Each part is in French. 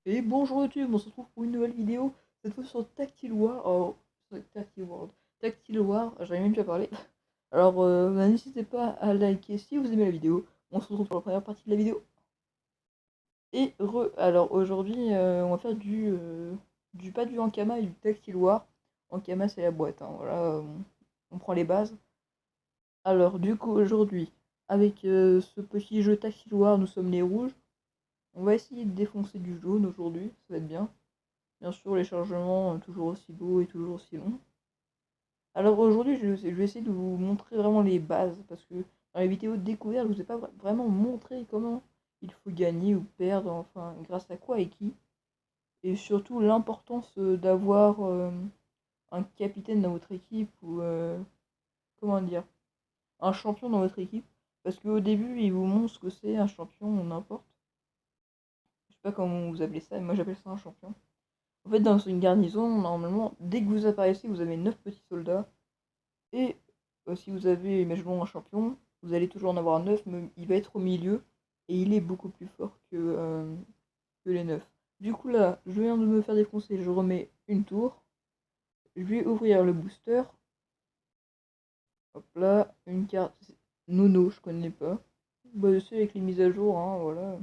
Et bonjour YouTube, on se retrouve pour une nouvelle vidéo, cette fois sur Tactile War. Alors, sur Tactile World. Tactile War, j'arrive même plus à parler. Alors, n'hésitez pas à liker si vous aimez la vidéo. On se retrouve pour la première partie de la vidéo. Alors aujourd'hui, on va faire pas du Ankama et du Tactile War. Ankama, c'est la boîte, hein, voilà, on prend les bases. Alors, du coup, aujourd'hui, avec ce petit jeu Tactile War, nous sommes les rouges. On va essayer de défoncer du jaune aujourd'hui, ça va être bien. Bien sûr, les chargements, toujours aussi beaux et toujours aussi longs. Alors aujourd'hui, je vais essayer de vous montrer vraiment les bases, parce que dans les vidéos de découverte, je vous ai pas vraiment montré comment il faut gagner ou perdre, enfin, grâce à quoi et qui. Et surtout, l'importance d'avoir un capitaine dans votre équipe, ou, comment dire, un champion dans votre équipe. Parce qu'au début, il vous montre ce que c'est un champion, ou n'importe. Je sais pas comment vous appelez ça, mais moi j'appelle ça un champion. En fait, dans une garnison, normalement, dès que vous apparaissez, vous avez 9 petits soldats. Et si vous avez, imaginons, un champion, vous allez toujours en avoir 9, mais il va être au milieu. Et il est beaucoup plus fort que les 9. Du coup, là, je viens de me faire défoncer, je remets une tour. Je vais ouvrir le booster. Hop là, une carte Nono, je connais pas. Bah, je sais avec les mises à jour, hein, voilà.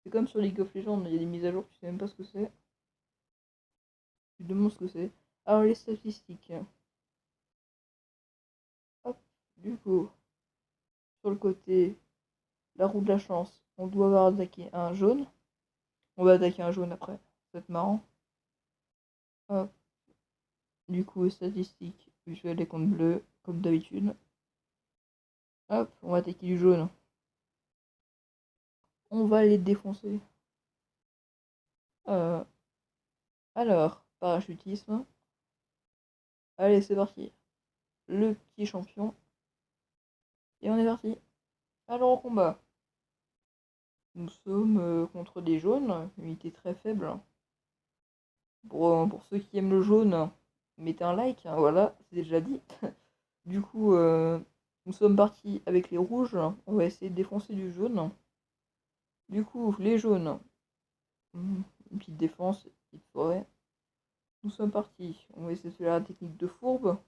C'est comme sur League of Legends, il y a des mises à jour, tu sais même pas ce que c'est. Tu te demandes ce que c'est. Alors, les statistiques. Hop, du coup, sur le côté, la roue de la chance, on doit avoir attaqué un jaune. On va attaquer un jaune après, ça va être marrant. Hop, du coup, statistiques, visuel des comptes bleus, comme d'habitude. Hop, on va attaquer du jaune. On va les défoncer. Euh, alors, parachutisme. Allez, c'est parti. Le petit champion. Et on est parti. Alors, au combat. Nous sommes contre des jaunes, unité très faible. Pour ceux qui aiment le jaune, mettez un like, hein, voilà, c'est déjà dit. Du coup, nous sommes partis avec les rouges, on va essayer de défoncer du jaune. Du coup, les jaunes, une petite défense, une petite forêt. Nous sommes partis, on va essayer de faire la technique de fourbe.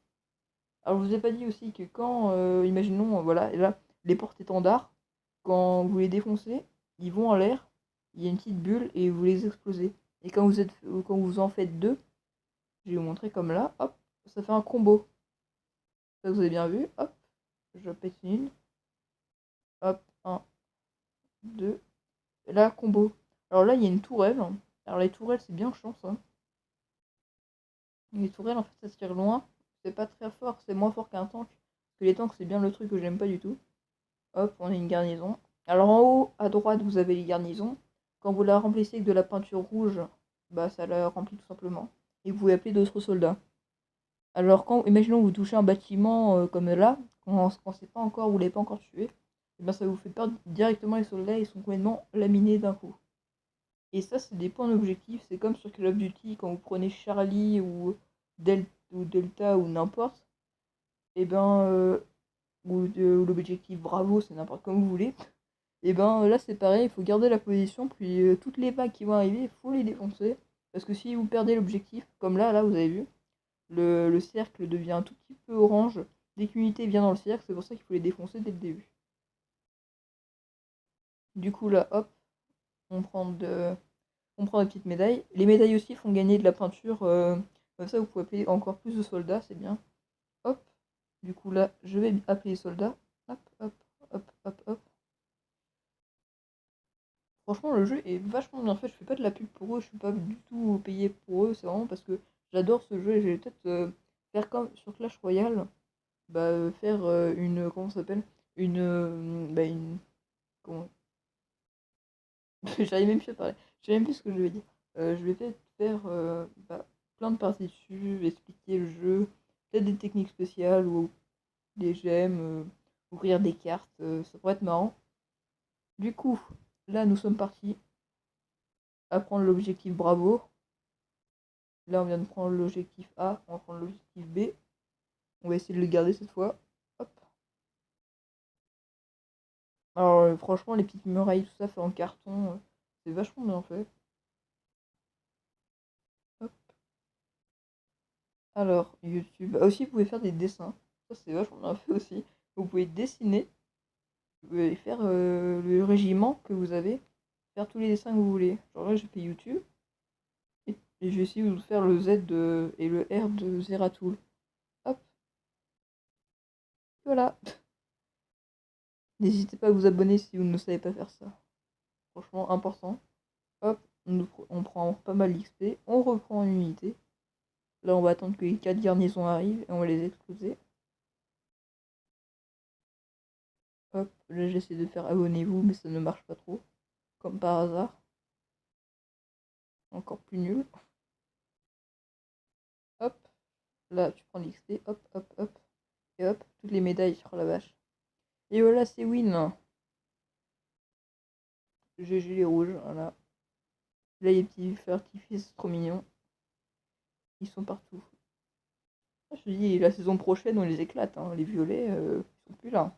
Alors, je vous ai pas dit aussi que quand, imaginons, voilà, et là, les porte-étendards, quand vous les défoncez, ils vont en l'air, il y a une petite bulle et vous les explosez. Et quand vous en faites deux, je vais vous montrer comme là, hop, ça fait un combo. Ça, vous avez bien vu, hop, je pète une, hop, un, deux, et là, combo. Alors là, il y a une tourelle. Alors les tourelles, c'est bien chiant, ça. Les tourelles, en fait, ça se tire loin. C'est pas très fort, c'est moins fort qu'un tank. Parce que les tanks, c'est bien le truc que j'aime pas du tout. Hop, on a une garnison. Alors en haut, à droite, vous avez les garnisons. Quand vous la remplissez avec de la peinture rouge, bah ça la remplit tout simplement. Et vous pouvez appeler d'autres soldats. Alors quand, imaginons, vous touchez un bâtiment comme là, quand c'est pas encore, vous l'avez pas encore tué, et ben ça vous fait perdre directement les soldats, ils sont complètement laminés d'un coup. Et ça, c'est des points d'objectif. C'est comme sur Call of Duty, quand vous prenez Charlie ou Delta ou n'importe, et ben, ou l'objectif Bravo, c'est n'importe comme vous voulez. Et ben là, c'est pareil, il faut garder la position, puis toutes les vagues qui vont arriver, il faut les défoncer. Parce que si vous perdez l'objectif, comme là, vous avez vu, le cercle devient un tout petit peu orange. Dès qu'une unité vient dans le cercle, c'est pour ça qu'il faut les défoncer dès le début. Du coup, là, hop, on prend de, on prend des petites médailles. Les médailles aussi font gagner de la peinture. Comme ça, vous pouvez appeler encore plus de soldats, c'est bien. Hop. Du coup, là, je vais appeler les soldats. Hop, hop, hop, hop, hop. Franchement, le jeu est vachement bien fait. Je fais pas de la pub pour eux, je suis pas du tout payé pour eux. C'est vraiment parce que j'adore ce jeu et je vais peut-être faire comme sur Clash Royale. Bah, faire une. Comment ça s'appelle? Bah, une. Comment. J'arrive même plus à parler. Je sais même plus ce que je vais dire. Je vais peut-être faire bah, plein de parties dessus, expliquer le jeu, peut-être des techniques spéciales ou des gemmes, ouvrir des cartes, ça pourrait être marrant. Du coup, là nous sommes partis à prendre l'objectif Bravo. Là on vient de prendre l'objectif A, on va prendre l'objectif B. On va essayer de le garder cette fois. Hop. Alors franchement les petites murailles, tout ça fait en carton. C'est vachement bien fait. Hop. Alors, YouTube. Ah, aussi, vous pouvez faire des dessins. Ça, c'est vachement bien fait aussi. Vous pouvez dessiner. Vous pouvez faire le régiment que vous avez. Faire tous les dessins que vous voulez. Genre là, j'ai fait YouTube. Et je vais essayer de vous faire le Z et le R de Zeratul. Hop, voilà. N'hésitez pas à vous abonner si vous ne savez pas faire ça. Franchement, important. Hop, on prend pas mal d'XP. On reprend une unité. Là, on va attendre que les 4 garnisons arrivent et on va les exploser. Hop, là, j'essaie de faire abonnez-vous, mais ça ne marche pas trop. Comme par hasard. Encore plus nul. Hop, là, tu prends l'XP. Hop, hop, hop. Et hop, toutes les médailles sur la vache. Et voilà, c'est win. GG les rouges, voilà. Là, les petits feux artifices trop mignons. Ils sont partout. Je te dis, la saison prochaine, on les éclate. Hein. Les violets, ils sont plus là.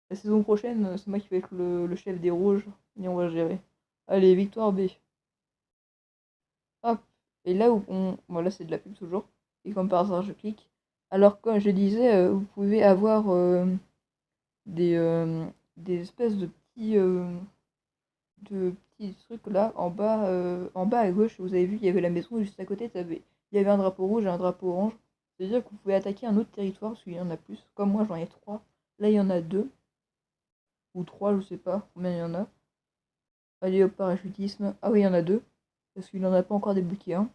La saison prochaine, c'est moi qui vais être le chef des rouges. Et on va gérer. Allez, victoire B. Hop. Et là où on. Voilà, c'est de la pub toujours. Et comme par hasard, je clique. Alors, comme je disais, vous pouvez avoir des, euh, des espèces de petits trucs là en bas à gauche. Vous avez vu, il y avait la maison juste à côté. Il y avait un drapeau rouge et un drapeau orange. C'est-à-dire que vous pouvez attaquer un autre territoire parce qu'il y en a plus. Comme moi, j'en ai 3. Là, il y en a 2 ou 3, je sais pas combien il y en a. Allez hop, parachutisme. Ah oui, il y en a 2 parce qu'il n'en a pas encore débloqué un.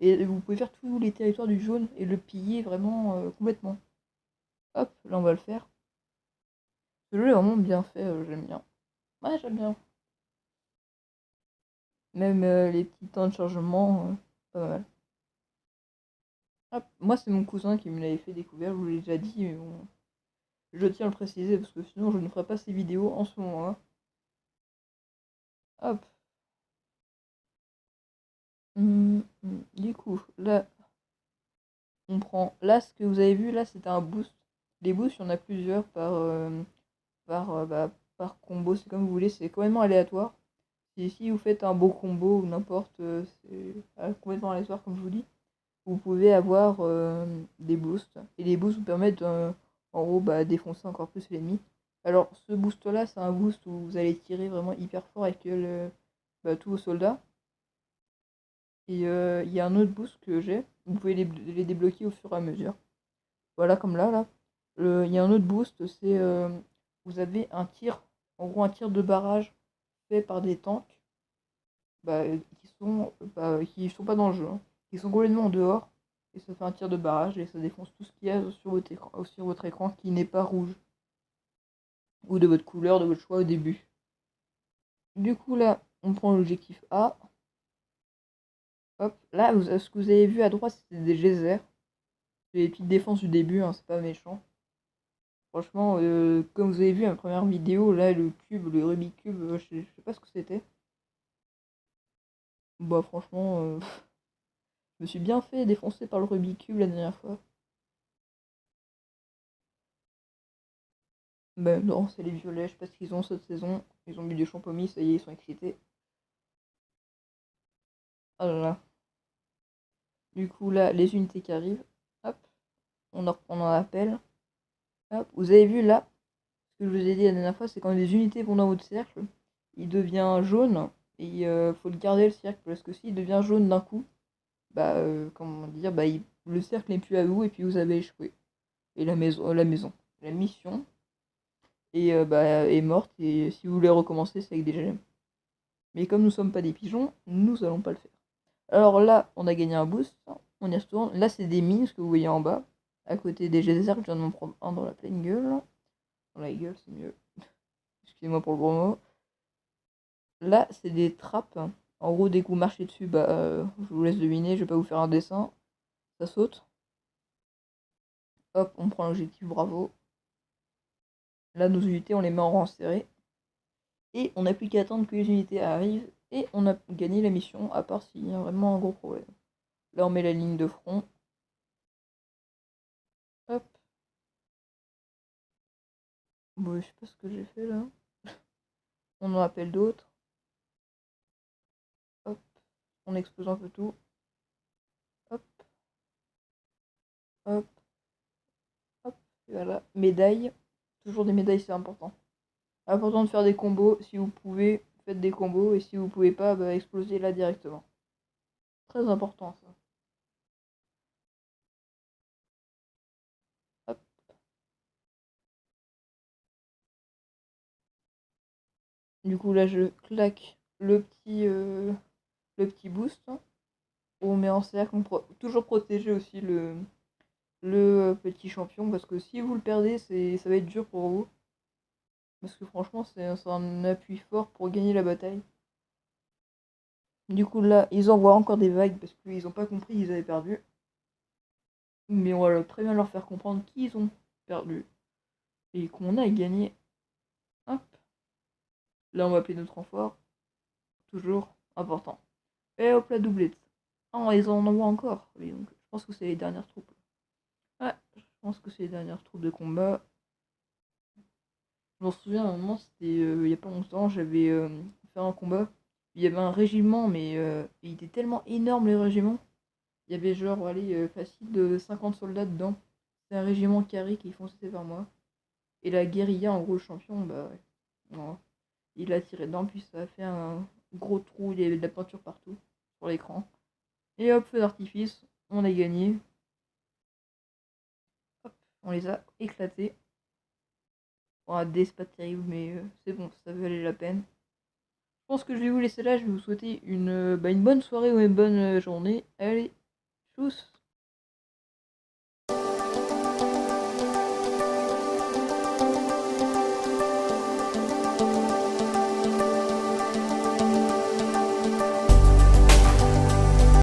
Et vous pouvez faire tous les territoires du jaune et le piller vraiment complètement. Hop, là on va le faire. Ce jeu est vraiment bien fait, j'aime bien. Ouais, j'aime bien. Même les petits temps de chargement, pas mal. Hop, moi c'est mon cousin qui me l'avait fait découvrir, je vous l'ai déjà dit, mais bon, je tiens à le préciser parce que sinon je ne ferai pas ces vidéos en ce moment-là. Hop. Du coup, là, on prend. Là, ce que vous avez vu, là, c'était un boost. Les boosts, il y en a plusieurs par combo, c'est comme vous voulez, c'est complètement aléatoire. Si vous faites un beau combo ou n'importe, c'est complètement aléatoire comme je vous dis, vous pouvez avoir des boosts. Et les boosts vous permettent en gros défoncer encore plus l'ennemi. Alors ce boost là c'est un boost où vous allez tirer vraiment hyper fort avec tous vos soldats. Et il y a un autre boost que j'ai, vous pouvez les débloquer au fur et à mesure. Voilà comme là. Il y a un autre boost, c'est vous avez un tir, en gros un tir de barrage fait par des tanks qui sont pas dans le jeu, hein, qui sont complètement en dehors, et ça fait un tir de barrage et ça défonce tout ce qu'il y a sur votre écran qui n'est pas rouge, ou de votre couleur, de votre choix au début. Du coup là, on prend l'objectif A. Hop, là, ce que vous avez vu à droite, c'était des geysers. C'est les petites défenses du début, hein, c'est pas méchant. Franchement, comme vous avez vu à ma première vidéo, là, le cube, le Rubik's Cube, je sais pas ce que c'était. Bah franchement, je me suis bien fait défoncer par le Rubik's Cube la dernière fois. Ben non, c'est les violets, je sais pas ce qu'ils ont cette saison. Ils ont mis du champomis, ça y est, ils sont excités. Ah là là. Du coup, là, les unités qui arrivent. Hop, on en appelle. Hop, vous avez vu là, ce que je vous ai dit la dernière fois, c'est quand les unités vont dans votre cercle, il devient jaune. Et faut le garder le cercle, parce que s'il devient jaune d'un coup, comment dire, le cercle n'est plus à vous et puis vous avez échoué. Et la mission est morte. Et si vous voulez recommencer, c'est avec des gemmes. Mais comme nous ne sommes pas des pigeons, nous allons pas le faire. Alors là, on a gagné un boost. On y retourne. Là, c'est des mines, ce que vous voyez en bas. À côté des geysers, je viens de m'en prendre un dans la pleine gueule. Dans la gueule, c'est mieux. Excusez-moi pour le gros mot. Là, c'est des trappes. En gros, dès que vous marchez dessus, je vous laisse deviner, je vais pas vous faire un dessin. Ça saute. Hop, on prend l'objectif, bravo. Là, nos unités, on les met en rang serré. Et on n'a plus qu'à attendre que les unités arrivent. Et on a gagné la mission, à part s'il y a vraiment un gros problème. Là, on met la ligne de front. Hop. Bon, je sais pas ce que j'ai fait là. On en appelle d'autres. on explose un peu tout. Hop, hop, hop, et voilà. Médaille. Toujours des médailles, c'est important. Important de faire des combos. Si vous pouvez, faites des combos. Et si vous pouvez pas, bah, explosez là directement. Très important ça. Hop. Du coup là je claque le petit boost. On met en cercle. Toujours protéger aussi le petit champion. Parce que si vous le perdez, ça va être dur pour vous. Parce que franchement c'est un appui fort pour gagner la bataille. Du coup là ils envoient encore des vagues parce qu'ils n'ont pas compris qu'ils avaient perdu. Mais on va très bien leur faire comprendre qu'ils ont perdu. Et qu'on a gagné. Hop. Là on va appeler notre renfort. Toujours important. Et hop la doublette. Ah, ils en envoient encore. Oui, donc, je pense que c'est les dernières troupes. Ouais, je pense que c'est les dernières troupes de combat. Je m'en souviens, à un moment, c'était il y a pas longtemps, j'avais fait un combat. Il y avait un régiment, mais il était tellement énorme, le régiment. Il y avait genre, allez, facile de 50 soldats dedans. C'est un régiment carré qui fonçait vers moi. Et la guérilla, en gros, le champion, bah ouais. Voilà. Il a tiré dedans, puis ça a fait un gros trou. Il y avait de la peinture partout sur l'écran. Et hop, feu d'artifice, on a gagné. Hop, on les a éclatés. Bon, à D, c'est pas terrible, mais c'est bon, ça valait la peine. Je pense que je vais vous laisser là. Je vais vous souhaiter une bonne soirée ou une bonne journée. Allez, tchuss!